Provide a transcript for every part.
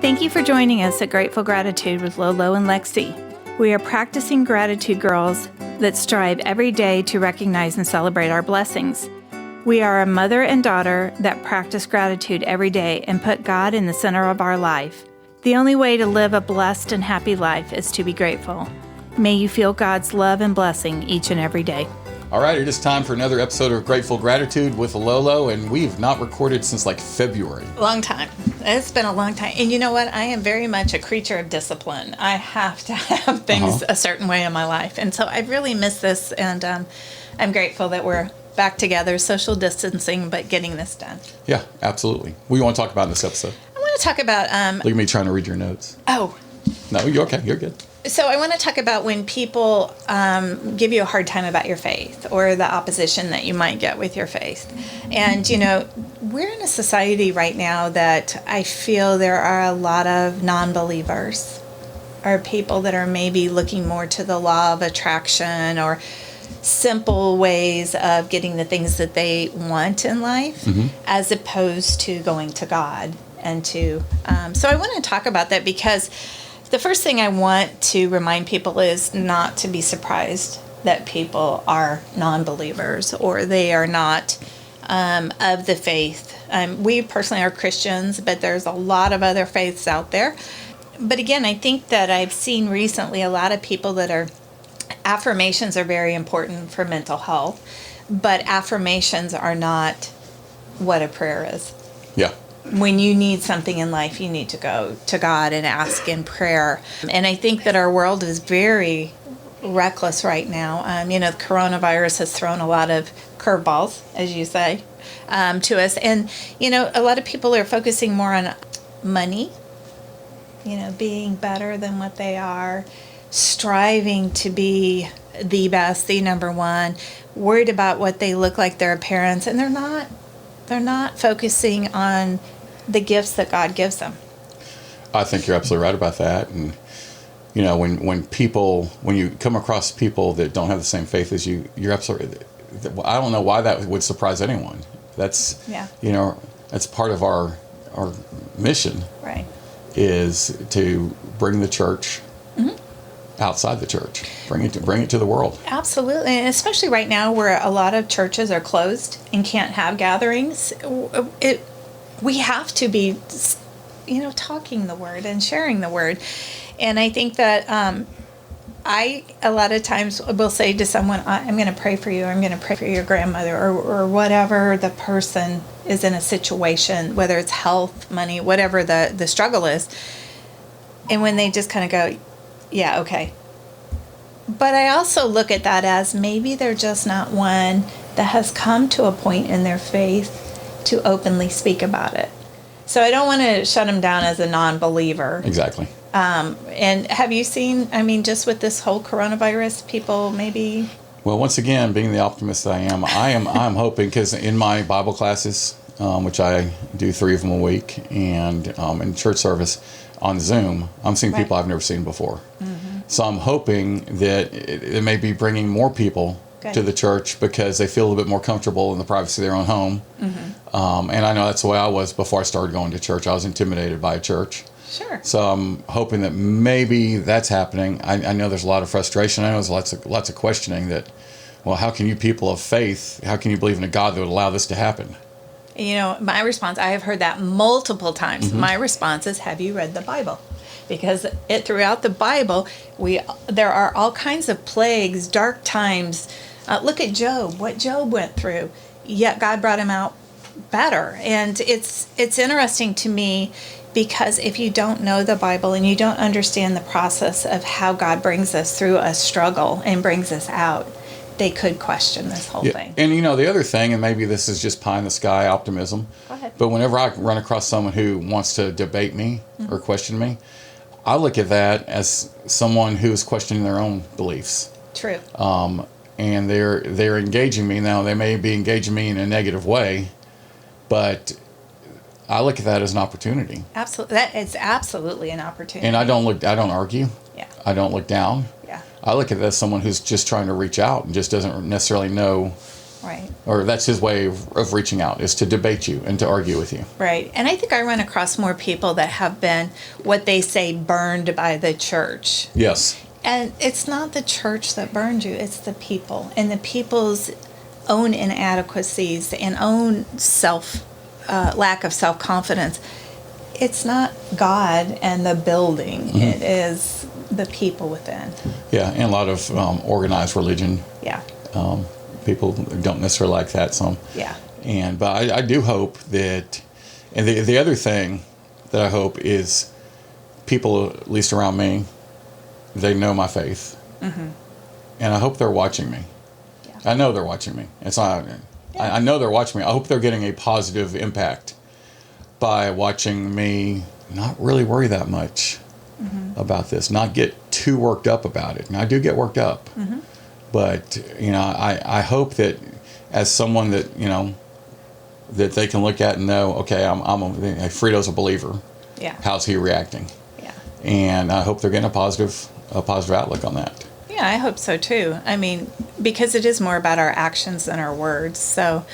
Thank you for joining us at Grateful Gratitude with LoLo and Lexi. We are practicing gratitude girls that strive every day to recognize and celebrate our blessings. We are a mother and daughter that practice gratitude every day and put God in the center of our life. The only way to live a blessed and happy life is to be grateful. May you feel God's love and blessing each and every day. All right, it is time for another episode of Grateful Gratitude with LoLo, and we've not recorded since like February. Long time. It's been a long time. And you know what? I am very much a creature of discipline. I have to have things a certain way in my life. And so I really miss this, and I'm grateful that we're back together, social distancing, but getting this done. Yeah, absolutely. What do you want to talk about in this episode? I want to talk about... Look at me trying to read your notes. Oh. No, you're okay. You're good. So I want to talk about when people give you a hard time about your faith or the opposition that you might get with your faith. And, you know, we're in a society right now that I feel there are a lot of non-believers, or people that are maybe looking more to the law of attraction or simple ways of getting the things that they want in life, as opposed to going to God. And to so I want to talk about that, because the first thing I want to remind people is not to be surprised that people are non-believers or they are not of the faith. We personally are Christians, but there's a lot of other faiths out there. But again, I think that I've seen recently a lot of people that are, affirmations are very important for mental health, but affirmations are not what a prayer is. Yeah. When you need something in life, you need to go to God and ask in prayer. And I think that our world is very reckless right now. You know, the coronavirus has thrown a lot of curveballs, as you say, to us. And, you know, a lot of people are focusing more on money, you know, being better than what they are, striving to be the best, the number one, worried about what they look like their appearance, and they're not focusing on the gifts that God gives them. I think you're absolutely right about that. And, you know, when you come across people that don't have the same faith as you, you're absolutely, I don't know why that would surprise anyone. That's, you know, that's part of our mission. Right. Is to bring the church outside the church, bring it to the world. Absolutely, and especially right now where a lot of churches are closed and can't have gatherings, we have to be, you know, talking the word and sharing the word. And I think that I a lot of times will say to someone, I'm going to pray for you, I'm going to pray for your grandmother, or whatever the person is in a situation, whether it's health, money, whatever the struggle is. And when they just kind of go, yeah, okay. But I also look at that as maybe they're just not one that has come to a point in their faith to openly speak about it. So I don't want to shut them down as a non-believer. Exactly. And have you seen, I mean, just with this whole coronavirus, people maybe... Well, once again, being the optimist I am I'm hoping, because in my Bible classes, which I do 3 of them a week, and in church service on Zoom, I'm seeing people I've never seen before. So I'm hoping that it may be bringing more people to the church because they feel a little bit more comfortable in the privacy of their own home. And I know that's the way I was before I started going to church. I was intimidated by a church. Sure. So I'm hoping that maybe that's happening. I know there's a lot of frustration. I know there's lots of questioning that, well, how can you people of faith, how can you believe in a God that would allow this to happen? You know, my response, I have heard that multiple times. My response is, have you read the Bible? Because throughout the Bible, there are all kinds of plagues, dark times. Look at Job, what Job went through. Yet God brought him out better. And it's interesting to me, because if you don't know the Bible and you don't understand the process of how God brings us through a struggle and brings us out, they could question this whole thing. And, you know, the other thing, and maybe this is just pie in the sky optimism, Go ahead. But whenever I run across someone who wants to debate me or question me, I look at that as someone who is questioning their own beliefs. True. And they're engaging me. Now, they may be engaging me in a negative way, but I look at that as an opportunity. Absolutely. That is absolutely an opportunity. And I don't argue. Yeah. I don't look down. Yeah. I look at that as someone who's just trying to reach out and just doesn't necessarily know Right. Or that's his way of reaching out, is to debate you and to argue with you. Right. And I think I run across more people that have been, what they say, burned by the church. Yes. And it's not the church that burned you, it's the people. And the people's own inadequacies and own lack of self-confidence. It's not God and the building. Mm-hmm. It is the people within. Yeah, and a lot of organized religion. Yeah. People don't necessarily like that. Some. Yeah. But I do hope that, and the other thing that I hope is people, at least around me, they know my faith. Mm-hmm. And I hope they're watching me. Yeah. I know they're watching me. It's not. Yeah. I know they're watching me. I hope they're getting a positive impact by watching me not really worry that much about this, not get too worked up about it. And I do get worked up. Mm-hmm. But, I hope that as someone that, that they can look at and know, okay, Friedo's a believer. Yeah. How's he reacting? Yeah. And I hope they're getting a positive outlook on that. Yeah, I hope so too. I mean, because it is more about our actions than our words. So,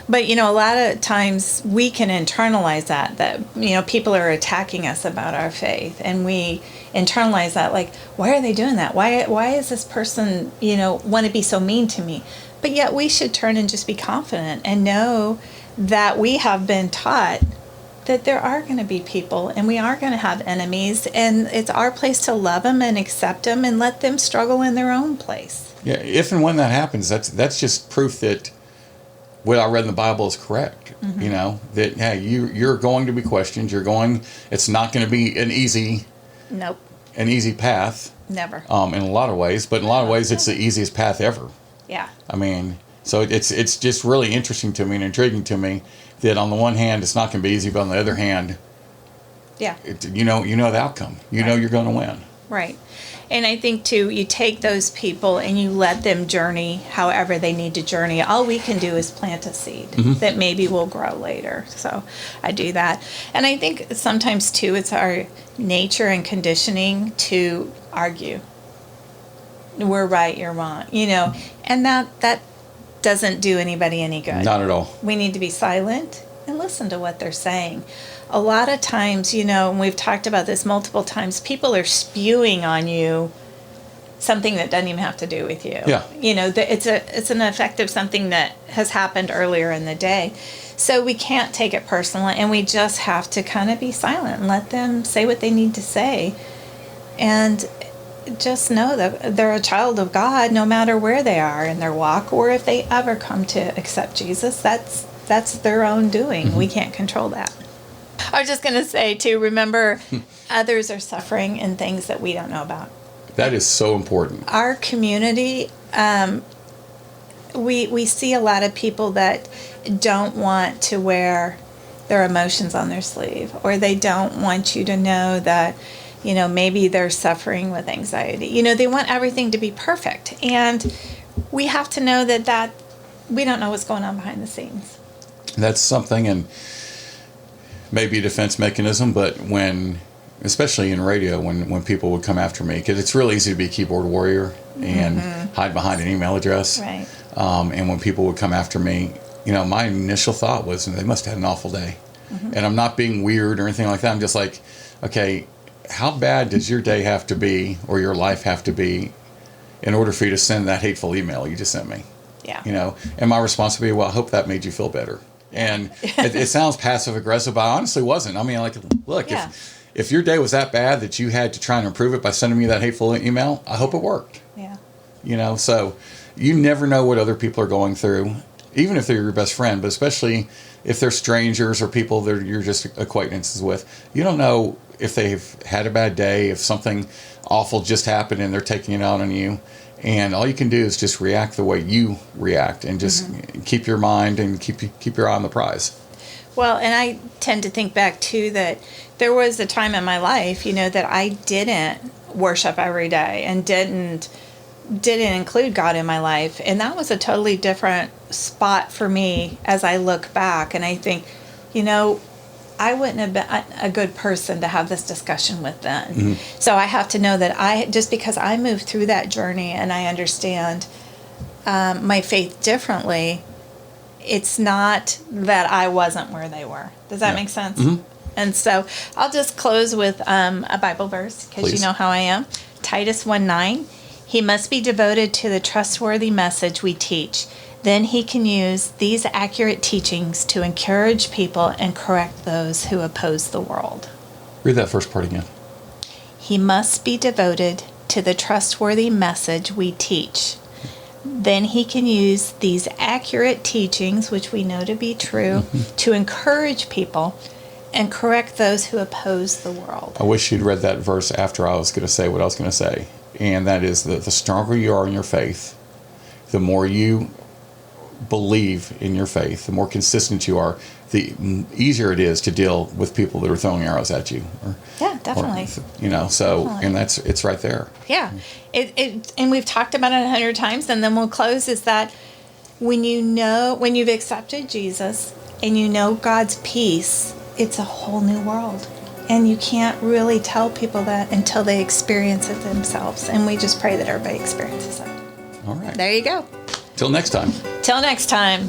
but a lot of times we can internalize that people are attacking us about our faith, and we internalize that, like, why are they doing that? Why is this person, want to be so mean to me? But yet we should turn and just be confident and know that we have been taught that there are going to be people and we are going to have enemies, and it's our place to love them and accept them and let them struggle in their own place. Yeah, if and when that happens, that's just proof that what I read in the Bible is correct. Mm-hmm. That, hey, you're going to be questioned. It's not going to be an easy path. Never. In a lot of ways, but in a lot of ways, it's the easiest path ever. Yeah. I mean, so it's just really interesting to me and intriguing to me that on the one hand, it's not going to be easy, but on the other hand, yeah, you know the outcome. You know you're going to win. Right. And I think, too, you take those people and you let them journey however they need to journey. All we can do is plant a seed that maybe will grow later. So I do that. And I think sometimes, too, it's our nature and conditioning to argue. We're right, you're wrong. And that doesn't do anybody any good. Not at all. We need to be silent and listen to what they're saying. A lot of times, and we've talked about this multiple times, people are spewing on you something that doesn't even have to do with you. Yeah. It's an effect of something that has happened earlier in the day. So we can't take it personally, and we just have to kind of be silent and let them say what they need to say. And just know that they're a child of God no matter where they are in their walk, or if they ever come to accept Jesus, that's their own doing. Mm-hmm. We can't control that. I was just going to say, too, remember, others are suffering in things that we don't know about. That is so important. Our community, we see a lot of people that don't want to wear their emotions on their sleeve, or they don't want you to know that, maybe they're suffering with anxiety. They want everything to be perfect. And we have to know that we don't know what's going on behind the scenes. That's something, and maybe a defense mechanism, but especially in radio, when people would come after me, because it's really easy to be a keyboard warrior and hide behind an email address. Right. And when people would come after me, my initial thought was, they must have had an awful day. Mm-hmm. And I'm not being weird or anything like that. I'm just like, okay, how bad does your day have to be, or your life have to be, in order for you to send that hateful email you just sent me? Yeah. And my response would be, well, I hope that made you feel better. And it sounds passive aggressive, but I honestly wasn't. I mean, like, look, if your day was that bad that you had to try and improve it by sending me that hateful email, I hope it worked. Yeah. So you never know what other people are going through, even if they're your best friend, but especially if they're strangers or people that you're just acquaintances with. You don't know if they've had a bad day, if something awful just happened and they're taking it out on you. And all you can do is just react the way you react, and just keep your mind and keep your eye on the prize. Well, and I tend to think back, too, that there was a time in my life, that I didn't worship every day and didn't include God in my life. And that was a totally different spot for me as I look back. And I think, I wouldn't have been a good person to have this discussion with then. Mm-hmm. So I have to know that just because I moved through that journey and I understand my faith differently, it's not that I wasn't where they were. Does that make sense? And so I'll just close with a Bible verse, because you Please. know how I am. Titus 1:9. He must be devoted to the trustworthy message we teach. Then he can use these accurate teachings to encourage people and correct those who oppose the world. Read that first part again. He must be devoted to the trustworthy message we teach. Then he can use these accurate teachings, which we know to be true, to encourage people and correct those who oppose the world. I wish you'd read that verse after I was going to say what I was going to say. And that is that the stronger you are in your faith, the more you believe in your faith, the more consistent you are, the easier it is to deal with people that are throwing arrows at you. Yeah, definitely. Definitely. And it's right there. Yeah. And we've talked about it 100 times, and then we'll close, is that when you've accepted Jesus and you know God's peace, it's a whole new world. And you can't really tell people that until they experience it themselves. And we just pray that everybody experiences it. All right. There you go. Till next time. Till next time.